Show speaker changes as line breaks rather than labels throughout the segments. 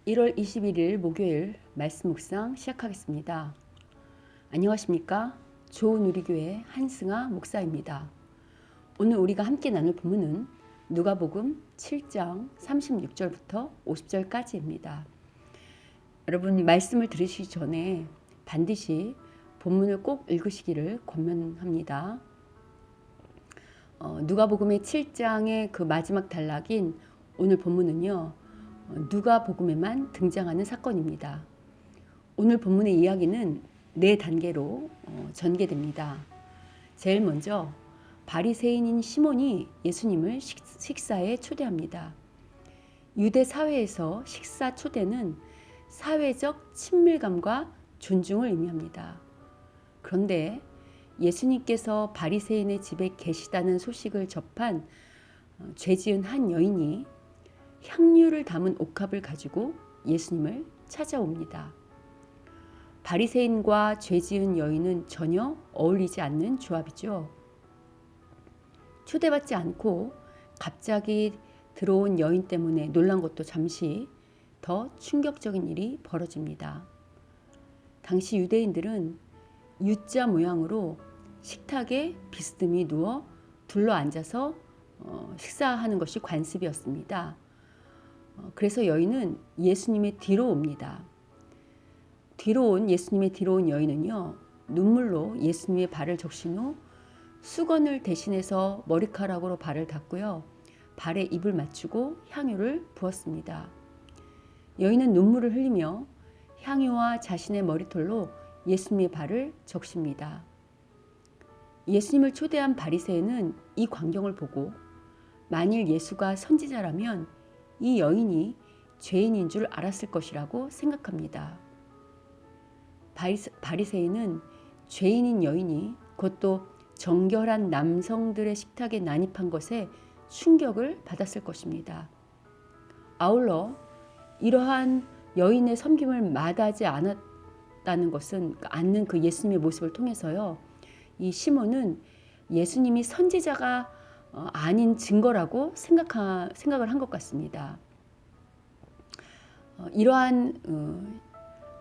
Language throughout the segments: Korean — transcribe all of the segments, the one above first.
1월 21일 목요일 말씀 묵상 시작하겠습니다. 안녕하십니까? 조누리교회 한승아 목사입니다. 오늘 우리가 함께 나눌 본문은 누가복음 7장 36절부터 50절까지입니다. 여러분 말씀을 들으시기 전에 반드시 본문을 꼭 읽으시기를 권면합니다. 누가복음의 7장의 그 마지막 단락인 오늘 본문은요. 누가복음에만 등장하는 사건입니다. 오늘 본문의 이야기는 네 단계로 전개됩니다. 제일 먼저 바리새인인 시몬이 예수님을 식사에 초대합니다. 유대 사회에서 식사 초대는 사회적 친밀감과 존중을 의미합니다. 그런데 예수님께서 바리새인의 집에 계시다는 소식을 접한 죄 지은 한 여인이 향유를 담은 옥합을 가지고 예수님을 찾아옵니다. 바리새인과 죄 지은 여인은 전혀 어울리지 않는 조합이죠. 초대받지 않고 갑자기 들어온 여인 때문에 놀란 것도 잠시 더 충격적인 일이 벌어집니다. 당시 유대인들은 U자 모양으로 식탁에 비스듬히 누워 둘러 앉아서 식사하는 것이 관습이었습니다. 그래서 여인은 예수님의 뒤로 옵니다. 예수님의 뒤로 온 여인은요, 눈물로 예수님의 발을 적신 후 수건을 대신해서 머리카락으로 발을 닦고요, 발에 입을 맞추고 향유를 부었습니다. 여인은 눈물을 흘리며 향유와 자신의 머리털로 예수님의 발을 적십니다. 예수님을 초대한 바리새인은 이 광경을 보고 만일 예수가 선지자라면 이 여인이 죄인인 줄 알았을 것이라고 생각합니다. 바리새인은 죄인인 여인이 그것도 정결한 남성들의 식탁에 난입한 것에 충격을 받았을 것입니다. 아울러 이러한 여인의 섬김을 마다하지 않았다는 것은 않는 그 예수님의 모습을 통해서요, 이 시몬은 예수님이 선지자가 아닌 증거라고 생각을 한 것 같습니다. 이러한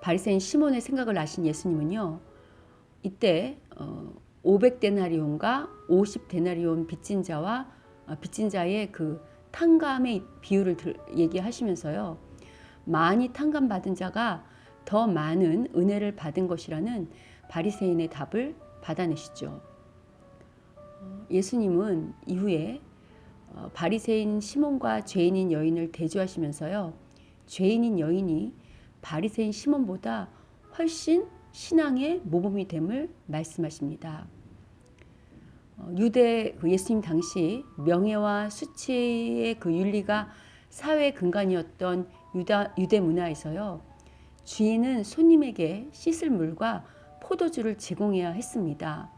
바리새인 시몬의 생각을 아신 예수님은요, 이때 500데나리온과 50데나리온 빚진 자의 그 탕감의 비율을 얘기하시면서요, 많이 탕감받은 자가 더 많은 은혜를 받은 것이라는 바리새인의 답을 받아내시죠. 예수님은 이후에 바리새인 시몬과 죄인인 여인을 대조하시면서요, 죄인인 여인이 바리새인 시몬보다 훨씬 신앙의 모범이 됨을 말씀하십니다. 유대 예수님 당시 명예와 수치의 그 윤리가 사회의 근간이었던 유대 문화에서요, 주인은 손님에게 씻을 물과 포도주를 제공해야 했습니다.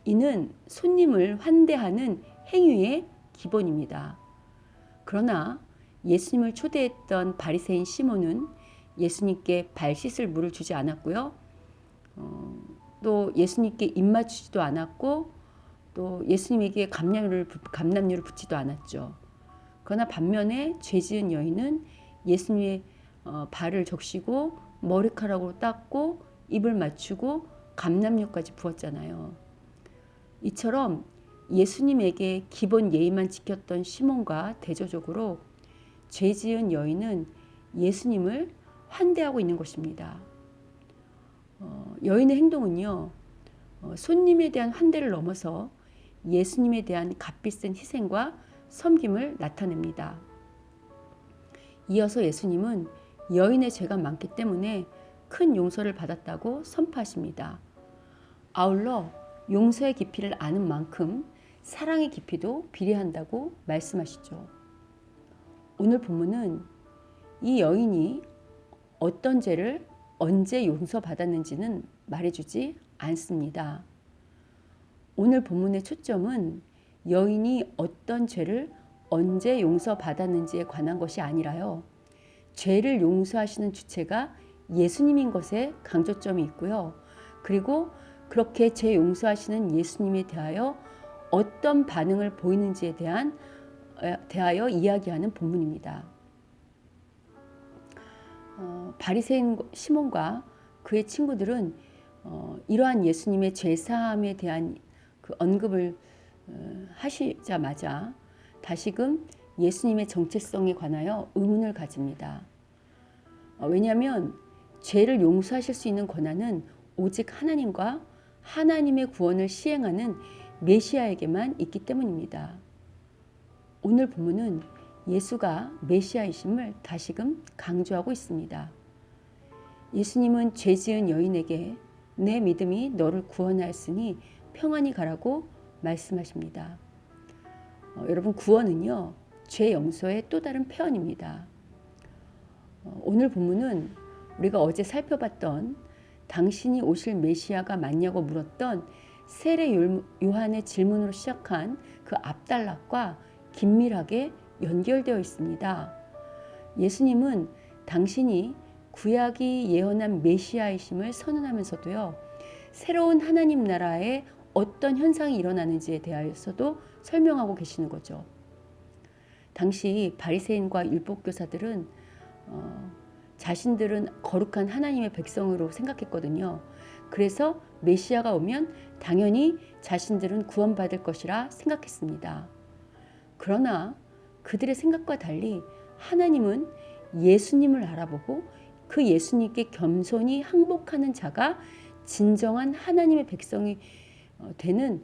이는 손님을 환대하는 행위의 기본입니다. 그러나 예수님을 초대했던 바리새인 시몬은 예수님께 발 씻을 물을 주지 않았고요. 또 예수님께 입 맞추지도 않았고, 또 예수님에게 감람유를 붓지도 않았죠. 그러나 반면에 죄 지은 여인은 예수님의 발을 적시고 머리카락으로 닦고 입을 맞추고 감람유까지 부었잖아요. 이처럼 예수님에게 기본 예의만 지켰던 시몬과 대조적으로 죄 지은 여인은 예수님을 환대하고 있는 것입니다. 여인의 행동은요, 손님에 대한 환대를 넘어서 예수님에 대한 값비싼 희생과 섬김을 나타냅니다. 이어서 예수님은 여인의 죄가 많기 때문에 큰 용서를 받았다고 선포하십니다. 아울러 용서의 깊이를 아는 만큼 사랑의 깊이도 비례한다고 말씀하시죠. 오늘 본문은 이 여인이 어떤 죄를 언제 용서받았는지는 말해주지 않습니다. 오늘 본문의 초점은 여인이 어떤 죄를 언제 용서받았는지에 관한 것이 아니라요, 죄를 용서하시는 주체가 예수님인 것에 강조점이 있고요. 그리고 그렇게 죄 용서하시는 예수님에 대하여 어떤 반응을 보이는지에 대하여 이야기하는 본문입니다. 바리새인 시몬과 그의 친구들은 이러한 예수님의 죄사함에 대한 그 언급을 하시자마자 다시금 예수님의 정체성에 관하여 의문을 가집니다. 왜냐하면 죄를 용서하실 수 있는 권한은 오직 하나님과 하나님의 구원을 시행하는 메시아에게만 있기 때문입니다. 오늘 본문은 예수가 메시아이심을 다시금 강조하고 있습니다. 예수님은 죄 지은 여인에게 내 믿음이 너를 구원하였으니 평안히 가라고 말씀하십니다. 여러분, 구원은요, 죄 용서의 또 다른 표현입니다. 오늘 본문은 우리가 어제 살펴봤던 당신이 오실 메시아가 맞냐고 물었던 세례 요한의 질문으로 시작한 그 앞단락과 긴밀하게 연결되어 있습니다. 예수님은 당신이 구약이 예언한 메시아이심을 선언하면서도요, 새로운 하나님 나라에 어떤 현상이 일어나는지에 대하여서도 설명하고 계시는 거죠. 당시 바리새인과 율법교사들은 자신들은 거룩한 하나님의 백성으로 생각했거든요. 그래서 메시아가 오면 당연히 자신들은 구원받을 것이라 생각했습니다. 그러나 그들의 생각과 달리 하나님은 예수님을 알아보고 그 예수님께 겸손히 항복하는 자가 진정한 하나님의 백성이 되는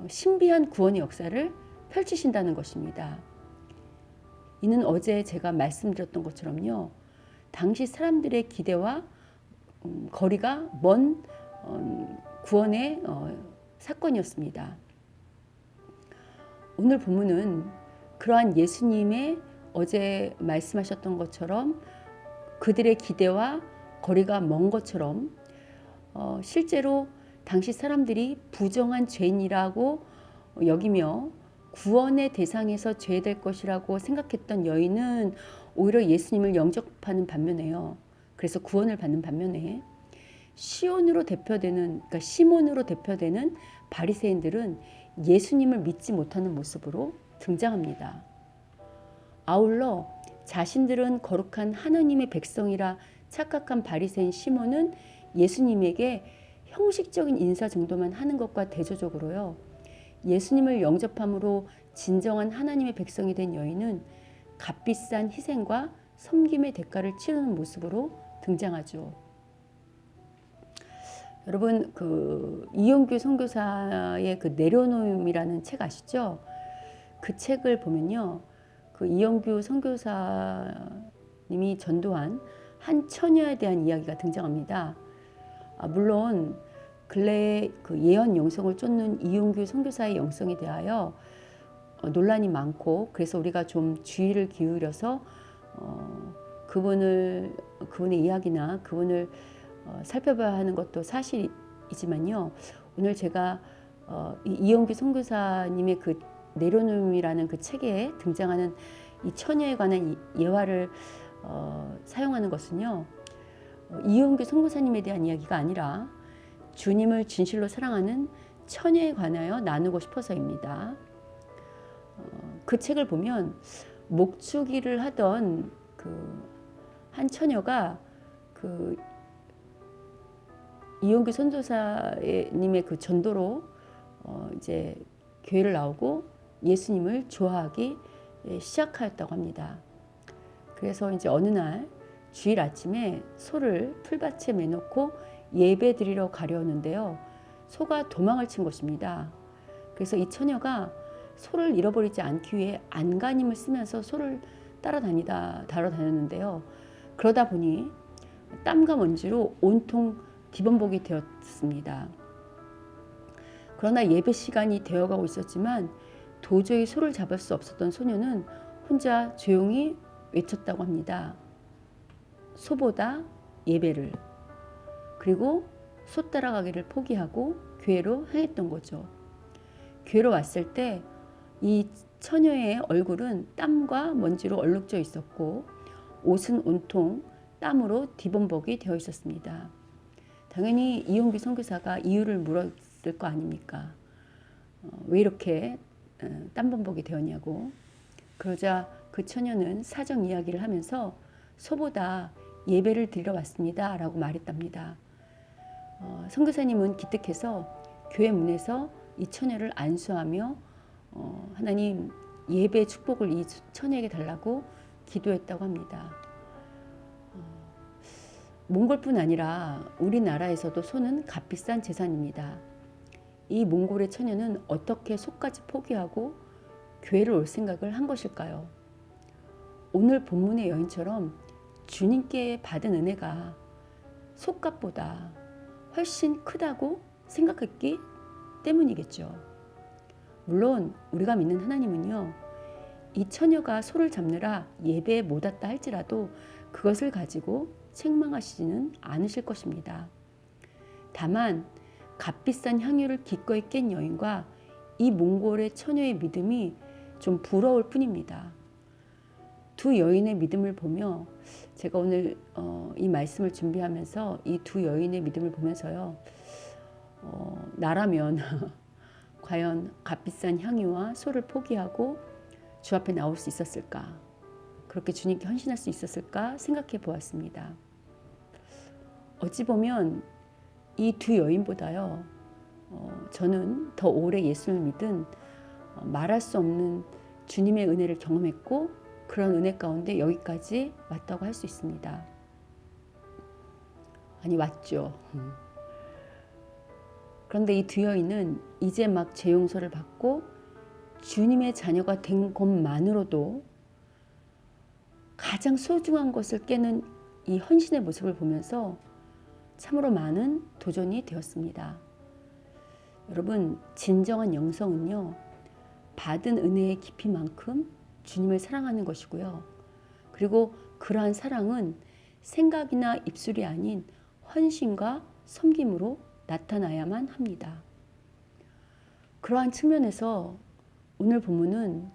신비한 구원의 역사를 펼치신다는 것입니다. 이는 어제 제가 말씀드렸던 것처럼요, 당시 사람들의 기대와 거리가 먼 구원의 사건이었습니다. 오늘 본문은 그러한 예수님의 어제 말씀하셨던 것처럼 그들의 기대와 거리가 먼 것처럼 실제로 당시 사람들이 부정한 죄인이라고 여기며 구원의 대상에서 죄될 것이라고 생각했던 여인은 오히려 예수님을 영접하는 반면에요. 그래서 구원을 받는 반면에 시몬으로 대표되는 바리새인들은 예수님을 믿지 못하는 모습으로 등장합니다. 아울러 자신들은 거룩한 하나님의 백성이라 착각한 바리새인 시몬은 예수님에게 형식적인 인사 정도만 하는 것과 대조적으로요, 예수님을 영접함으로 진정한 하나님의 백성이 된 여인은 값비싼 희생과 섬김의 대가를 치르는 모습으로 등장하죠. 여러분, 그 이용규 선교사의 그 내려놓음이라는 책 아시죠? 그 책을 보면요, 그 이용규 선교사님이 전도한 한 처녀에 대한 이야기가 등장합니다. 물론 근래에 그 예언 영성을 쫓는 이용규 선교사의 영성에 대하여 논란이 많고, 그래서 우리가 좀 주의를 기울여서 그분의 이야기나 그분을 살펴봐야 하는 것도 사실이지만요, 오늘 제가 이용규 선교사님의 그 내려놓음이라는 그 책에 등장하는 이 처녀에 관한 예화를 사용하는 것은요, 이용규 선교사님에 대한 이야기가 아니라 주님을 진실로 사랑하는 처녀에 관하여 나누고 싶어서입니다. 그 책을 보면 목축일을 하던 그 한 처녀가 그 이용규 선교사님의 그 전도로 이제 교회를 나오고 예수님을 좋아하기 시작하였다고 합니다. 그래서 이제 어느 날 주일 아침에 소를 풀밭에 매놓고 예배 드리러 가려는데요, 소가 도망을 친 것입니다. 그래서 이 처녀가 소를 잃어버리지 않기 위해 안간힘을 쓰면서 소를 다녔는데요, 그러다 보니 땀과 먼지로 온통 기범벅이 되었습니다. 그러나 예배 시간이 되어가고 있었지만 도저히 소를 잡을 수 없었던 소녀는 혼자 조용히 외쳤다고 합니다. 소보다 예배를. 그리고 소 따라가기를 포기하고 교회로 향했던 거죠. 교회로 왔을 때 이 처녀의 얼굴은 땀과 먼지로 얼룩져 있었고 옷은 온통 땀으로 뒤범벅이 되어 있었습니다. 당연히 이용규 선교사가 이유를 물었을 거 아닙니까? 왜 이렇게 땀범벅이 되었냐고. 그러자 그 처녀는 사정 이야기를 하면서 소보다 예배를 드리러 왔습니다 라고 말했답니다. 선교사님은 기특해서 교회 문에서 이 처녀를 안수하며 하나님 예배 축복을 이 처녀에게 달라고 기도했다고 합니다. 몽골뿐 아니라 우리나라에서도 소는 값비싼 재산입니다. 이 몽골의 처녀는 어떻게 소까지 포기하고 교회를 올 생각을 한 것일까요? 오늘 본문의 여인처럼 주님께 받은 은혜가 속값보다 훨씬 크다고 생각했기 때문이겠죠. 물론 우리가 믿는 하나님은요, 이 처녀가 소를 잡느라 예배에 못 왔다 할지라도 그것을 가지고 책망하시지는 않으실 것입니다. 다만 값비싼 향유를 기꺼이 깬 여인과 이 몽골의 처녀의 믿음이 좀 부러울 뿐입니다. 두 여인의 믿음을 보며 제가 오늘 이 말씀을 준비하면서 이 두 여인의 믿음을 보면서요, 나라면 과연 값비싼 향유와 소를 포기하고 주 앞에 나올 수 있었을까, 그렇게 주님께 헌신할 수 있었을까 생각해 보았습니다. 어찌 보면 이 두 여인보다요, 저는 더 오래 예수를 믿은 말할 수 없는 주님의 은혜를 경험했고 그런 은혜 가운데 여기까지 왔다고 할 수 있습니다. 아니 왔죠. 그런데 이 두 여인은 이제 막 죄 용서를 받고 주님의 자녀가 된 것만으로도 가장 소중한 것을 깨는 이 헌신의 모습을 보면서 참으로 많은 도전이 되었습니다. 여러분, 진정한 영성은요, 받은 은혜의 깊이만큼 주님을 사랑하는 것이고요. 그리고 그러한 사랑은 생각이나 입술이 아닌 헌신과 섬김으로 나타나야만 합니다. 그러한 측면에서 오늘 본문은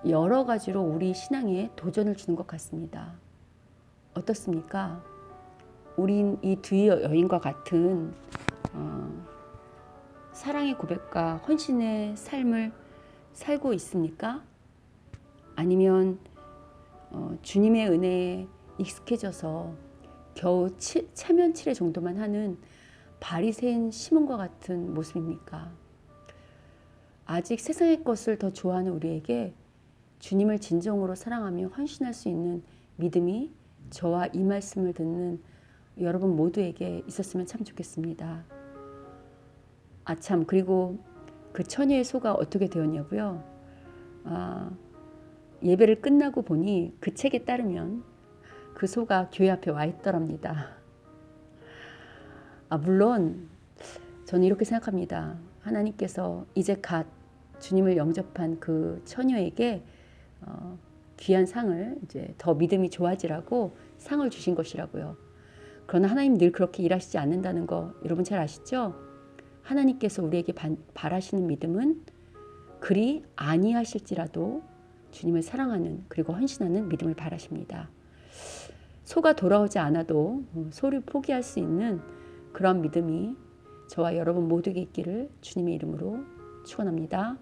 여러 가지로 우리 신앙에 도전을 주는 것 같습니다. 어떻습니까? 우린 이 두 여인과 같은 사랑의 고백과 헌신의 삶을 살고 있습니까? 아니면 주님의 은혜에 익숙해져서 겨우 체면치레 정도만 하는 바리새인 시몬과 같은 모습입니까? 아직 세상의 것을 더 좋아하는 우리에게 주님을 진정으로 사랑하며 헌신할 수 있는 믿음이 저와 이 말씀을 듣는 여러분 모두에게 있었으면 참 좋겠습니다. 그리고 그 처녀의 소가 어떻게 되었냐고요? 예배를 끝나고 보니 그 책에 따르면 그 소가 교회 앞에 와 있더랍니다. 물론 저는 이렇게 생각합니다. 하나님께서 이제 갓 주님을 영접한 그 처녀에게 귀한 상을, 이제 더 믿음이 좋아지라고 상을 주신 것이라고요. 그러나 하나님 늘 그렇게 일하시지 않는다는 거 여러분 잘 아시죠? 하나님께서 우리에게 바라시는 믿음은 그리 아니하실지라도 주님을 사랑하는, 그리고 헌신하는 믿음을 바라십니다. 소가 돌아오지 않아도 소를 포기할 수 있는 그런 믿음이 저와 여러분 모두에게 있기를 주님의 이름으로 축원합니다.